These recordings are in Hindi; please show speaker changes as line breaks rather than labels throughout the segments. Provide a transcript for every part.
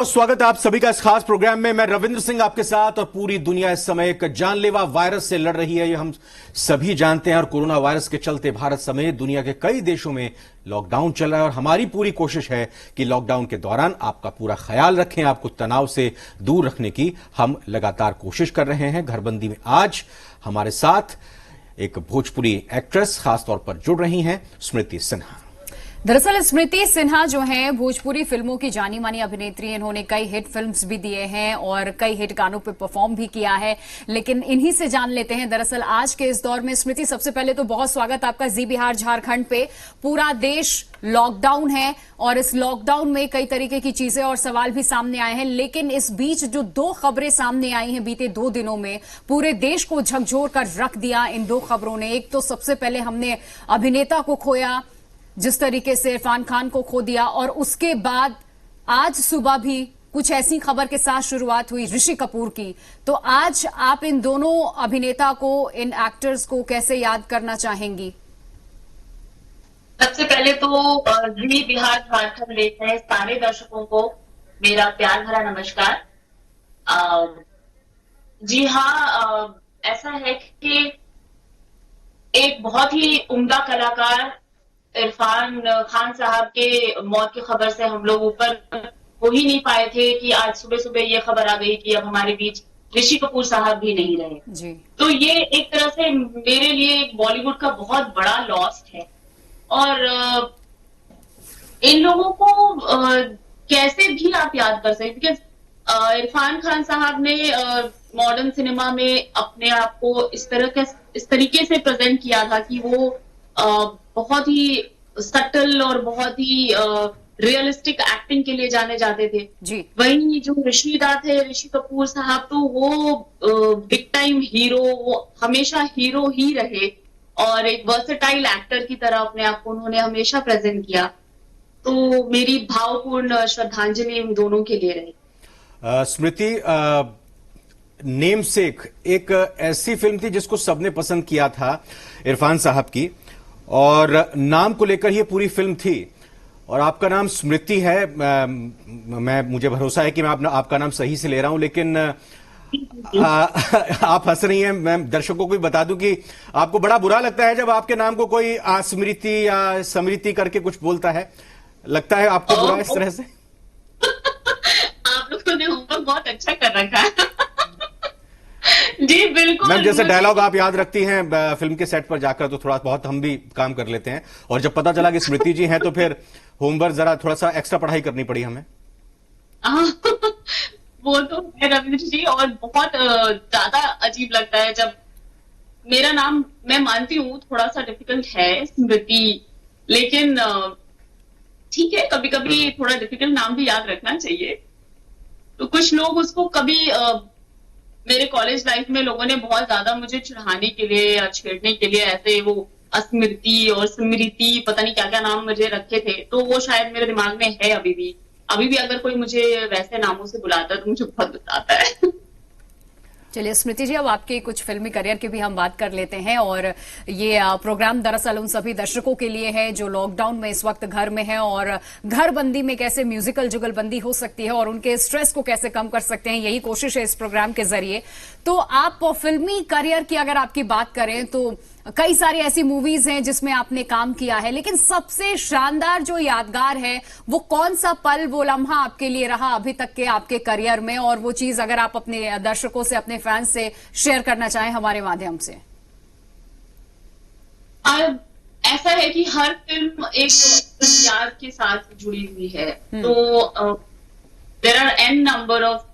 स्वागत है आप सभी का इस खास प्रोग्राम में। मैं रविंद्र सिंह आपके साथ। और पूरी दुनिया इस समय एक जानलेवा वायरस से लड़ रही है, ये हम सभी जानते हैं। और कोरोना वायरस के चलते भारत समेत दुनिया के कई देशों में लॉकडाउन चल रहा है। और हमारी पूरी कोशिश है कि लॉकडाउन के दौरान आपका पूरा ख्याल रखें, आपको तनाव से दूर रखने की हम लगातार कोशिश कर रहे हैं। घरबंदी में आज हमारे साथ एक भोजपुरी एक्ट्रेस खासतौर पर जुड़ रही हैं, स्मृति सिन्हा।
दरअसल स्मृति सिन्हा जो हैं भोजपुरी फिल्मों की जानी मानी अभिनेत्री। इन्होंने कई हिट फिल्म्स भी दिए हैं और कई हिट गानों पे परफॉर्म भी किया है। लेकिन इन्हीं से जान लेते हैं दरअसल आज के इस दौर में। स्मृति, सबसे पहले तो बहुत स्वागत आपका जी बिहार झारखंड पे। पूरा देश लॉकडाउन है और इस लॉकडाउन में कई तरीके की चीजें और सवाल भी सामने आए हैं। लेकिन इस बीच जो दो खबरें सामने आई हैं बीते 2 दिनों में, पूरे देश को झकझोर कर रख दिया इन दो खबरों ने। एक तो सबसे पहले हमने अभिनेता को खोया, जिस तरीके से इरफान खान को खो दिया, और उसके बाद आज सुबह भी कुछ ऐसी खबर के साथ शुरुआत हुई ऋषि कपूर की। तो आज आप इन दोनों अभिनेता को, इन एक्टर्स को कैसे याद करना चाहेंगी?
सबसे पहले तो जी बिहार झारखंड लेते हैं सारे दर्शकों को मेरा प्यार भरा नमस्कार। जी हाँ, ऐसा है कि एक बहुत ही उम्दा कलाकार इरफान खान साहब के मौत की खबर से हम लोग ऊपर हो ही नहीं पाए थे कि आज सुबह सुबह ये खबर आ गई कि अब हमारे बीच ऋषि कपूर साहब भी नहीं रहे
जी।
तो ये एक तरह से मेरे लिए बॉलीवुड का बहुत बड़ा लॉस है। और इन लोगों को कैसे भी आप याद कर सकते, बिकॉज इरफान खान साहब ने मॉडर्न सिनेमा में अपने आप को इस तरीके से प्रेजेंट किया था कि वो बहुत ही सटल और बहुत ही रियलिस्टिक एक्टिंग के लिए जाने जाते थे
जी।
वहीं जो ऋषिदा थे, ऋषि कपूर साहब, तो वो बिग टाइम हीरो, वो हमेशा हीरो ही रहे और एक वर्सेटाइल एक्टर की तरह अपने आप को उन्होंने हमेशा प्रेजेंट किया। तो मेरी भावपूर्ण श्रद्धांजलि उन दोनों के लिए रही।
स्मृति, नेमसेक एक ऐसी फिल्म थी जिसको सबने पसंद किया था, इरफान साहब की, और नाम को लेकर ये पूरी फिल्म थी। और आपका नाम स्मृति है। मुझे भरोसा है कि मैं आपका नाम सही से ले रहा हूं, लेकिन आप हंस रही हैं। मैं दर्शकों को भी बता दूं कि आपको बड़ा बुरा लगता है जब आपके नाम को कोई स्मृति या समृति करके कुछ बोलता है। लगता है आपको बुरा इस तरह से?
आप लोगों ने होमवर्क बहुत अच्छा कर रखा है। जी बिल्कुल
मैम, जैसे डायलॉग आप याद रखती हैं फिल्म के सेट पर जाकर, तो थोड़ा बहुत हम भी काम कर लेते हैं। और जब पता चला कि स्मृति जी हैं तो फिर होमवर्क जरा थोड़ा सा एक्स्ट्रा पढ़ाई करनी पड़ी हमें।
वो तो है रविंद्र जी, और बहुत ज्यादा अजीब लगता है जब मेरा नाम, मैं मानती हूँ थोड़ा सा डिफिकल्ट है स्मृति, लेकिन ठीक है, कभी कभी थोड़ा डिफिकल्ट नाम भी याद रखना चाहिए। तो कुछ लोग उसको कभी मेरे कॉलेज लाइफ में लोगों ने बहुत ज्यादा मुझे चिढ़ाने के लिए या छेड़ने के लिए ऐसे वो स्मृति और स्मृति पता नहीं क्या क्या नाम मुझे रखे थे। तो वो शायद मेरे दिमाग में है अभी भी अगर कोई मुझे वैसे नामों से बुलाता है तो मुझे बहुत गुस्सा आता है।
चलिए स्मृति जी, अब आपके कुछ फिल्मी करियर की भी हम बात कर लेते हैं। और ये प्रोग्राम दरअसल उन सभी दर्शकों के लिए है जो लॉकडाउन में इस वक्त घर में हैं और घरबंदी में कैसे म्यूजिकल जुगलबंदी हो सकती है और उनके स्ट्रेस को कैसे कम कर सकते हैं, यही कोशिश है इस प्रोग्राम के जरिए। तो आप फिल्मी करियर की अगर आपकी बात करें तो कई सारी ऐसी मूवीज हैं जिसमें आपने काम किया है, लेकिन सबसे शानदार जो यादगार है वो कौन सा पल, वो लम्हा आपके लिए रहा अभी तक के आपके करियर में? और वो चीज अगर आप अपने दर्शकों से, अपने फैंस से शेयर करना चाहें हमारे माध्यम से।
ऐसा है कि हर फिल्म एक याद के साथ जुड़ी हुई है, तो there are an number of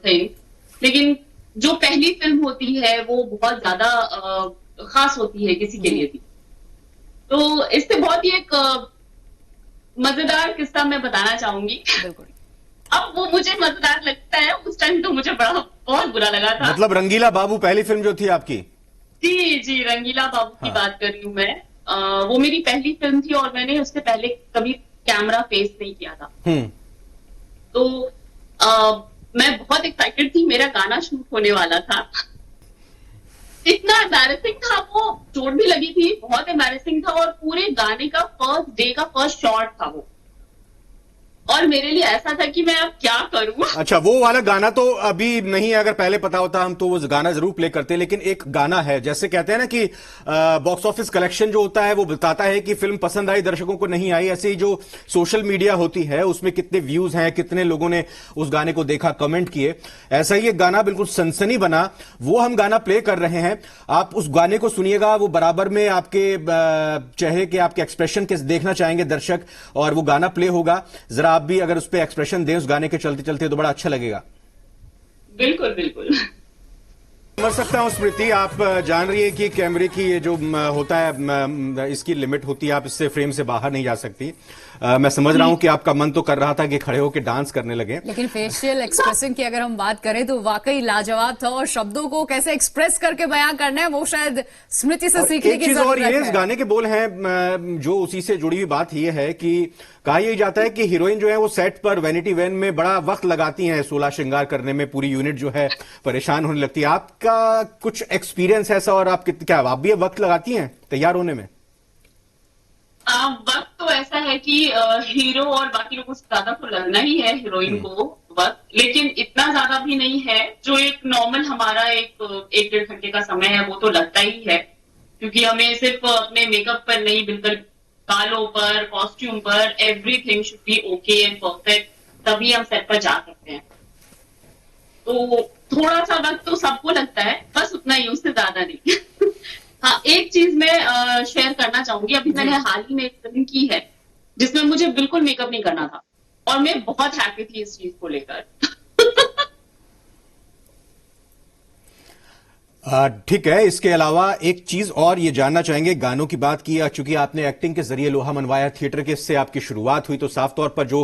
things, लेकिन जो पहली फिल्म होती है वो बहुत ज्यादा खास होती है किसी के लिए भी। तो इससे बहुत ही एक मजेदार किस्सा मैं बताना चाहूंगी।
बिल्कुल।
अब वो मुझे मजेदार लगता है, उस टाइम तो मुझे बहुत बुरा लगा था।
मतलब रंगीला बाबू पहली फिल्म जो थी आपकी?
जी, रंगीला बाबू की बात कर रही हूँ मैं। वो मेरी पहली फिल्म थी और मैंने उससे पहले कभी कैमरा फेस नहीं किया था। तो मैं बहुत एक्साइटेड थी, मेरा गाना शूट होने वाला था। इतना एम्बैरेसिंग था, वो चोट भी लगी थी, बहुत एम्बैरेसिंग था, और पूरे गाने का फर्स्ट डे का फर्स्ट शॉट था वो। और मेरे लिए ऐसा था कि मैं अब क्या करूं।
अच्छा, वो वाला गाना तो अभी नहीं है, अगर पहले पता होता हम तो वो गाना जरूर प्ले करते, लेकिन एक गाना है, जैसे कहते हैं ना कि बॉक्स ऑफिस कलेक्शन जो होता है वो बताता है कि फिल्म पसंद आई, दर्शकों को नहीं आई। ऐसे ही जो सोशल मीडिया होती है उसमें कितने व्यूज हैं, कितने लोगों ने उस गाने को देखा, कमेंट किए, ऐसा ही एक गाना बिल्कुल सनसनी बना, वो हम गाना प्ले कर रहे हैं। आप उस गाने को सुनिएगा, वो बराबर में आपके चेहरे के आपके एक्सप्रेशन के देखना चाहेंगे दर्शक, और वो गाना प्ले होगा। जरा आप भी अगर उस पर एक्सप्रेशन दें उस गाने के चलते चलते तो बड़ा अच्छा लगेगा।
बिल्कुल बिल्कुल।
समझ सकता हूं स्मृति, आप जान रही है कि कैमरे की ये जो होता है इसकी लिमिट होती है, आप इससे फ्रेम से बाहर नहीं जा सकती। मैं समझ रहा हूं कि आपका मन तो कर रहा था कि खड़े होकर डांस करने लगे,
लेकिन फेशियल एक्सप्रेशन की अगर हम बात करें तो वाकई लाजवाब था, और शब्दों को कैसे एक्सप्रेस करके बयां करना है वो शायद स्मृति से सीखने की जरूरत
और ये इस
है।
गाने के बोल हैं जो उसी से जुड़ी हुई बात ये है कि कहा यही जाता है कि हीरोइन जो है वो सेट पर वैनिटी वैन में बड़ा वक्त लगाती हैं, 16 श्रृंगार करने में पूरी यूनिट जो है परेशान होने लगती है। आपका कुछ एक्सपीरियंस है ऐसा, और आप क्या आप भी वक्त लगाती हैं तैयार होने में?
वक्त तो ऐसा है कि हीरो और बाकी लोगों से ज्यादा तो लगना ही है हीरोइन को वक्त, लेकिन इतना ज्यादा भी नहीं है। जो एक नॉर्मल हमारा एक डेढ़ घंटे का समय है वो तो लगता ही है, क्योंकि हमें सिर्फ अपने मेकअप पर नहीं, बिल्कुल बालों पर, कॉस्ट्यूम पर, everything should be okay and perfect, तभी हम सेट पर जा सकते हैं। तो थोड़ा सा वक्त तो सबको लगता है, बस उतना ही, उससे ज्यादा नहीं। हाँ, एक चीज मैं शेयर करना चाहूंगी। अभी मैंने हाल ही में एक फिल्म की है जिसमें मुझे बिल्कुल मेकअप नहीं करना था, और मैं बहुत हैप्पी थी इस चीज को लेकर।
ठीक है, इसके अलावा एक चीज और ये जानना चाहेंगे, गानों की बात की, चूंकि आपने एक्टिंग के जरिए लोहा मनवाया, थिएटर के से आपकी शुरुआत हुई, तो साफ तौर पर जो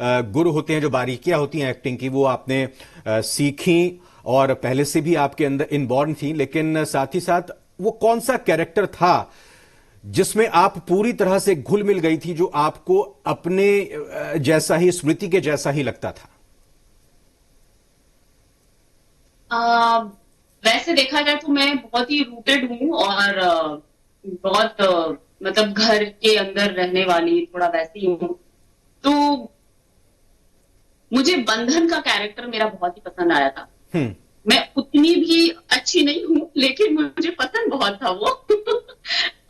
गुर होते हैं, जो बारीकियां होती हैं एक्टिंग की, वो आपने सीखी और पहले से भी आपके अंदर इनबॉर्न थी। लेकिन साथ ही साथ वो कौन सा कैरेक्टर था जिसमें आप पूरी तरह से घुल मिल गई थी, जो आपको अपने जैसा ही, स्मृति के जैसा ही लगता था?
वैसे देखा जाए तो मैं बहुत ही रूटेड हूँ, और बहुत मतलब घर के अंदर रहने वाली, थोड़ा वैसी हूँ। तो मुझे बंधन का कैरेक्टर मेरा बहुत ही पसंद आया था। मैं उतनी भी अच्छी नहीं हूँ, लेकिन मुझे पसंद बहुत था वो।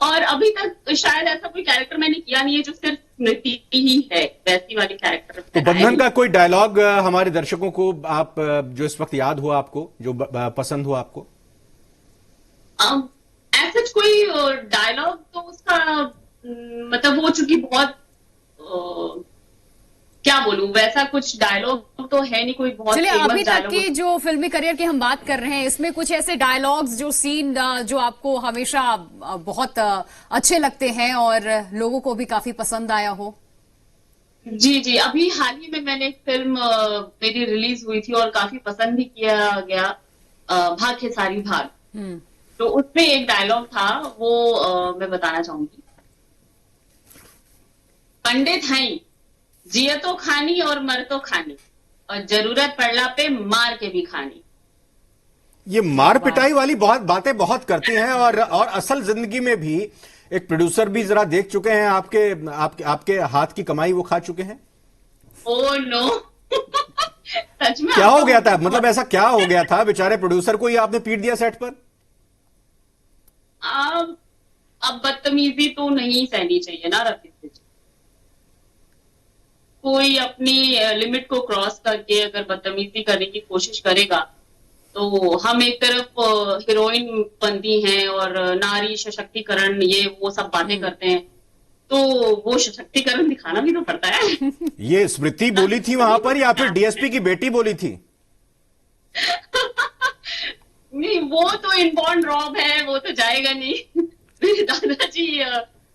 और अभी तक शायद ऐसा कोई कैरेक्टर मैंने किया नहीं है जो सिर्फ स्मृति ही है, वैसी वाली कैरेक्टर।
तो बंधन का कोई डायलॉग हमारे दर्शकों को आप जो इस वक्त याद हुआ आपको, जो पसंद हुआ आपको?
ऐसा कोई डायलॉग तो उसका मतलब वो चूंकि बहुत क्या बोलूं, वैसा कुछ डायलॉग तो है नहीं कोई बहुत।
चलिए, अभी तक की जो फिल्मी करियर की हम बात कर रहे हैं, इसमें कुछ ऐसे डायलॉग्स, जो सीन जो आपको हमेशा बहुत अच्छे लगते हैं और लोगों को भी काफी पसंद आया हो?
जी जी, अभी हाल ही में मैंने एक फिल्म मेरी रिलीज हुई थी और काफी पसंद भी किया गया, भाग खेसारी भाग। तो उसमें एक डायलॉग था, वो मैं बताना चाहूंगी। पंडित हैं, जिया तो खानी और मर तो खानी, और जरूरत पड़ला पे मार के भी खानी।
ये मार पिटाई वाली बहुत बातें बहुत करती हैं, और असल जिंदगी में भी एक प्रोड्यूसर भी जरा देख चुके हैं आपके हाथ की कमाई वो खा चुके हैं।
Oh no. सच में
क्या हो गया था, मतलब ऐसा क्या हो गया था बेचारे प्रोड्यूसर को, ये आपने पीट दिया सेट पर?
अब बदतमीजी तो नहीं सहनी चाहिए ना रफीक जी। कोई अपनी लिमिट को क्रॉस करके अगर बदतमीजी करने की कोशिश करेगा, तो हम एक तरफ हीरोइन बनती हैं और नारी सशक्तिकरण, ये वो सब बातें करते हैं, तो वो सशक्तिकरण दिखाना भी तो पड़ता है।
ये स्मृति बोली थी वहां पर, या फिर डीएसपी की बेटी बोली थी?
नहीं, वो तो इनबॉर्न रॉब है, वो तो जाएगा नहीं। मेरे दादाजी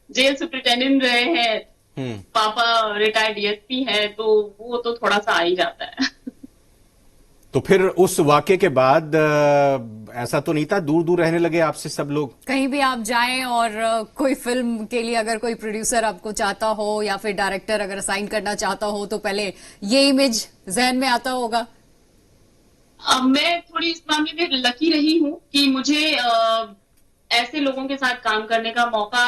जेल सुपरिटेंडेंट रहे हैं, पापा रिटायर्ड डीएसपी है, तो वो तो थोड़ा सा आ ही जाता है।
तो फिर उस वाकये के बाद ऐसा तो नहीं था, दूर दूर रहने लगे आपसे सब लोग?
कहीं भी आप जाएं और कोई फिल्म के लिए अगर कोई प्रोड्यूसर आपको चाहता हो या फिर डायरेक्टर अगर साइन करना चाहता हो, तो पहले ये इमेज जहन में आता होगा?
मैं थोड़ी इस मामले में लकी रही हूँ कि मुझे ऐसे लोगों के साथ काम करने का मौका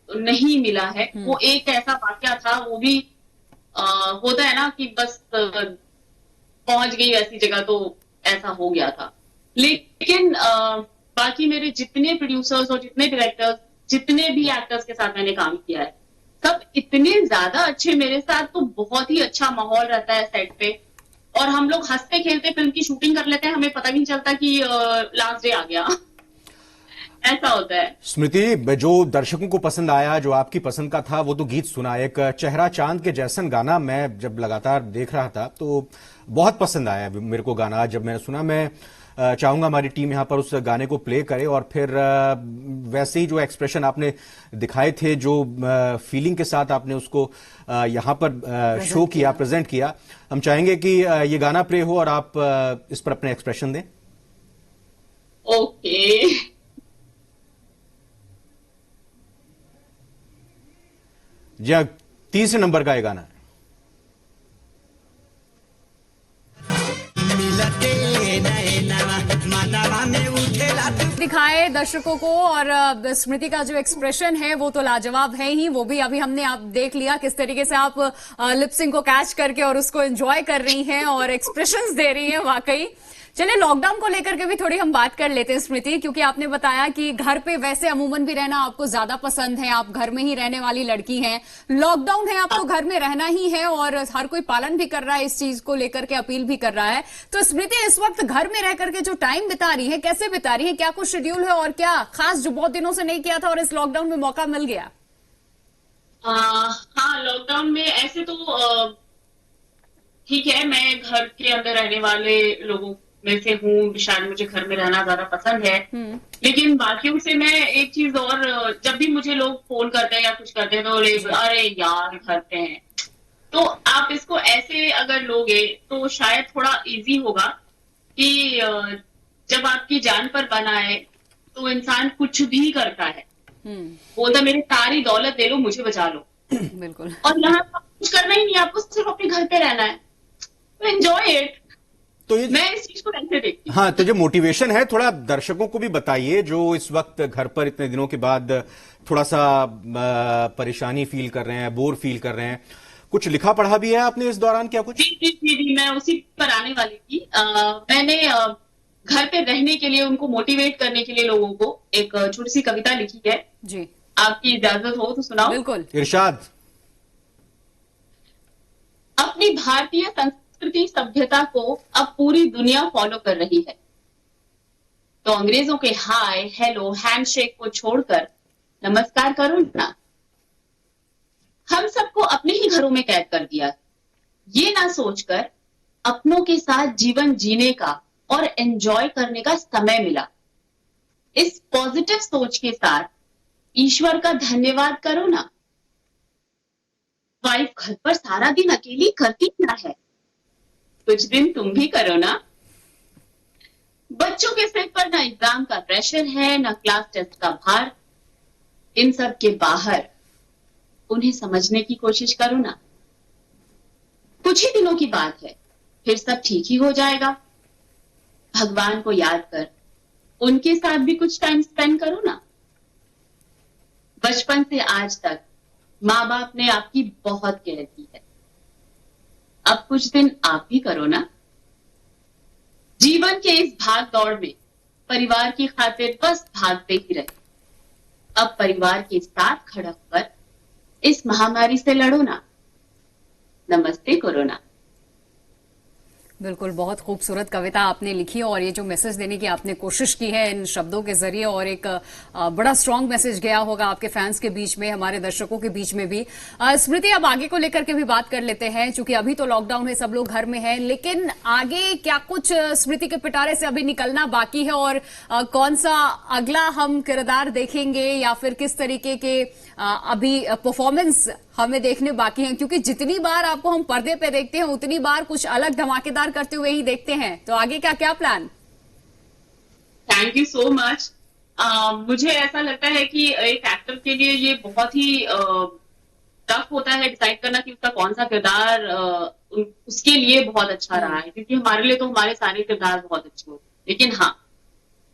नहीं मिला है। वो एक ऐसा वाकया था, वो भी होता है ना कि बस पहुंच गई ऐसी जगह, तो ऐसा हो गया था। लेकिन बाकी मेरे जितने प्रोड्यूसर्स और जितने डायरेक्टर्स, जितने भी एक्टर्स के साथ मैंने काम किया है, सब इतने ज्यादा अच्छे मेरे साथ। तो बहुत ही अच्छा माहौल रहता है सेट पे, और हम लोग हंसते खेलते फिल्म की शूटिंग कर लेते हैं, हमें पता भी नहीं चलता कि लास्ट डे आ गया। ऐसा होता है।
स्मृति, जो दर्शकों को पसंद आया, जो आपकी पसंद का था, वो तो गीत सुना। एक चेहरा चांद के जैसन गाना मैं जब लगातार देख रहा था तो बहुत पसंद आया मेरे को गाना। जब मैंने सुना, मैं चाहूंगा हमारी टीम यहां पर उस गाने को प्ले करे, और फिर वैसे ही जो एक्सप्रेशन आपने दिखाए थे, जो फीलिंग के साथ आपने उसको यहां पर शो किया, प्रेजेंट किया, हम चाहेंगे कि ये गाना प्ले हो और आप इस पर अपने एक्सप्रेशन दें।
ओके।
जी हाँ, 30 नंबर का ये गाना है।
दिखाए दर्शकों को, और स्मृति का जो एक्सप्रेशन है वो तो लाजवाब है ही। वो भी अभी हमने आप देख लिया किस तरीके से आप लिपसिंग को कैच करके और उसको एंजॉय कर रही हैं और एक्सप्रेशंस दे रही हैं। वाकई चलिए, लॉकडाउन को लेकर के भी थोड़ी हम बात कर लेते हैं स्मृति, क्योंकि आपने बताया कि घर पे वैसे अमूमन भी रहना आपको ज्यादा पसंद है, आप घर में ही रहने वाली लड़की हैं। लॉकडाउन है, आपको घर में रहना ही है और हर कोई पालन भी कर रहा है इस चीज को लेकर के, अपील भी कर रहा है। तो स्मृति इस वक्त घर में रह करके जो टाइम बिता रही है, कैसे बिता रही है, क्या कुछ शेड्यूल है और क्या खास जो बहुत दिनों से नहीं किया था और इस लॉकडाउन में मौका मिल गया?
हाँ, लॉकडाउन में ऐसे तो ठीक है, मैं घर के अंदर रहने वाले लोगों में से हूँ, शायद मुझे घर में रहना ज्यादा पसंद है। लेकिन बाकियों से मैं एक चीज और, जब भी मुझे लोग फोन करते हैं या कुछ करते हैं तो अरे यार घर पे हैं, तो आप इसको ऐसे अगर लोगे तो शायद थोड़ा इजी होगा कि जब आपकी जान पर बना है तो इंसान कुछ भी करता है। बोलता मेरी सारी दौलत दे लो, मुझे बचा लो।
बिल्कुल।
और यहाँ कुछ करना ही नहीं, आपको सिर्फ अपने घर पे रहना है, तो एंजॉय इट।
तो ये,
मैं इस चीज को ऐसे देखती हूँ।
हाँ, तो जो मोटिवेशन है, थोड़ा दर्शकों को भी बताइए जो इस वक्त घर पर इतने दिनों के बाद थोड़ा सा परेशानी फील कर रहे हैं, बोर फील कर रहे हैं। कुछ लिखा पढ़ा भी है आपने इस दौरान, क्या कुछ?
जी जी जी जी, मैं उसी पर आने वाली थी। मैंने घर पे रहने के लिए, उनको मोटिवेट करने के लिए लोगों को एक छोटी सी कविता लिखी है।
जी,
आपकी इजाजत हो तो सुनाओ।
बिल्कुल,
इरशाद।
अपनी भारतीय संस्कृति सभ्यता को अब पूरी दुनिया फॉलो कर रही है, तो अंग्रेजों के हाय हेलो हैंडशेक को छोड़कर नमस्कार करो ना। हम सबको अपने ही घरों में कैद कर दिया, ये ना सोचकर अपनों के साथ जीवन जीने का और एंजॉय करने का समय मिला। इस पॉजिटिव सोच के साथ ईश्वर का धन्यवाद करो ना। वाइफ घर पर सारा दिन अकेली करती क्या है, कुछ दिन तुम भी करो ना। बच्चों के सिर पर ना एग्जाम का प्रेशर है, ना क्लास टेस्ट का भार। इन सब के बाहर उन्हें समझने की कोशिश करो ना। कुछ ही दिनों की बात है, फिर सब ठीक ही हो जाएगा। भगवान को याद कर उनके साथ भी कुछ टाइम स्पेंड करो ना। बचपन से आज तक माँ बाप ने आपकी बहुत केयर की है, अब कुछ दिन आप भी करो ना। जीवन के इस भाग दौड़ में परिवार की खातिर बस भागते ही रहे। अब परिवार के साथ खड़ा होकर इस महामारी से लड़ो ना। नमस्ते कोरोना।
बिल्कुल, बहुत खूबसूरत कविता आपने लिखी और ये जो मैसेज देने की आपने कोशिश की है इन शब्दों के जरिए, और एक बड़ा स्ट्रांग मैसेज गया होगा आपके फैंस के बीच में, हमारे दर्शकों के बीच में भी। स्मृति, अब आगे को लेकर के भी बात कर लेते हैं, क्योंकि अभी तो लॉकडाउन है, सब लोग घर में हैं, लेकिन आगे क्या कुछ स्मृति के पिटारे से अभी निकलना बाकी है, और कौन सा अगला हम किरदार देखेंगे, या फिर किस तरीके के अभी परफॉर्मेंस हमें देखने बाकी हैं? क्योंकि जितनी बार आपको हम पर्दे पे देखते हैं उतनी बार कुछ अलग धमाकेदार करते हुए ही देखते हैं, तो आगे क्या क्या plan?
Thank you so much. मुझे ऐसा लगता है कि एक एक्टर के लिए ये बहुत ही टफ होता है डिसाइड करना कि उसका कौन सा किरदार उसके लिए बहुत अच्छा रहा है, क्योंकि हमारे लिए तो हमारे सारे किरदार बहुत अच्छे होते हैं। लेकिन हाँ,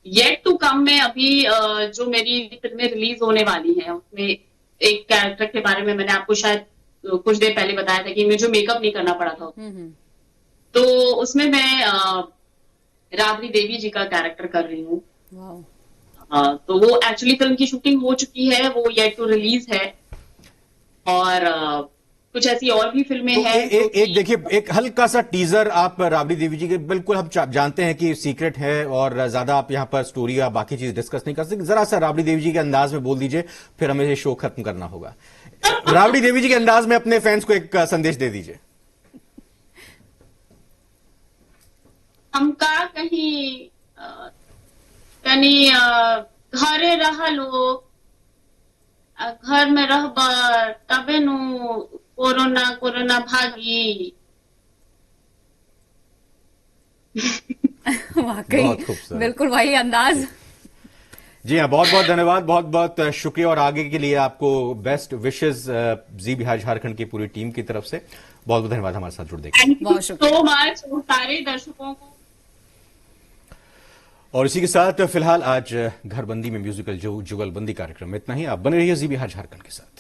येट टू कम में अभी जो मेरी फिल्में रिलीज होने वाली हैं, उसमें एक कैरेक्टर के बारे में मैंने आपको शायद कुछ देर पहले बताया था कि मुझे मेकअप नहीं करना पड़ा था। तो उसमें मैं राबड़ी देवी जी का कैरेक्टर कर रही हूँ।
वाह।
तो वो एक्चुअली फिल्म की शूटिंग हो चुकी है, वो येट टू रिलीज है। और कुछ ऐसी और भी फिल्में
तो
हैं
एक देखिए, एक हल्का सा टीजर आप राबड़ी देवी जी के, बिल्कुल हम जानते हैं कि सीक्रेट है और ज्यादा आप यहां पर स्टोरी या बाकी चीज डिस्कस नहीं कर सकते, जरा सा राबड़ी देवी जी के अंदाज में बोल दीजिए, फिर हमें ये शो खत्म करना होगा। राबड़ी देवी जी के अंदाज में अपने फैंस को एक संदेश दे दीजिए।
हमका कहीं कहीं घरे रह लो, घर में रहबा तबे नु कोरोना कोरोना भागी।
वाकई
बहुत खूबसूरत।
बिल्कुल वही अंदाज।
जी हाँ, बहुत बहुत धन्यवाद, बहुत बहुत शुक्रिया, और आगे के लिए आपको बेस्ट विशेस जी बिहार झारखंड की पूरी टीम की तरफ से। बहुत बहुत धन्यवाद हमारे साथ जुड़ने के लिए।
थैंक यू सो मच सारे दर्शकों को।
और इसी के साथ फिलहाल आज घरबंदी में म्यूजिकल जुगलबंदी कार्यक्रम में इतना ही। आप बने रहिए जी बिहार झारखंड के साथ।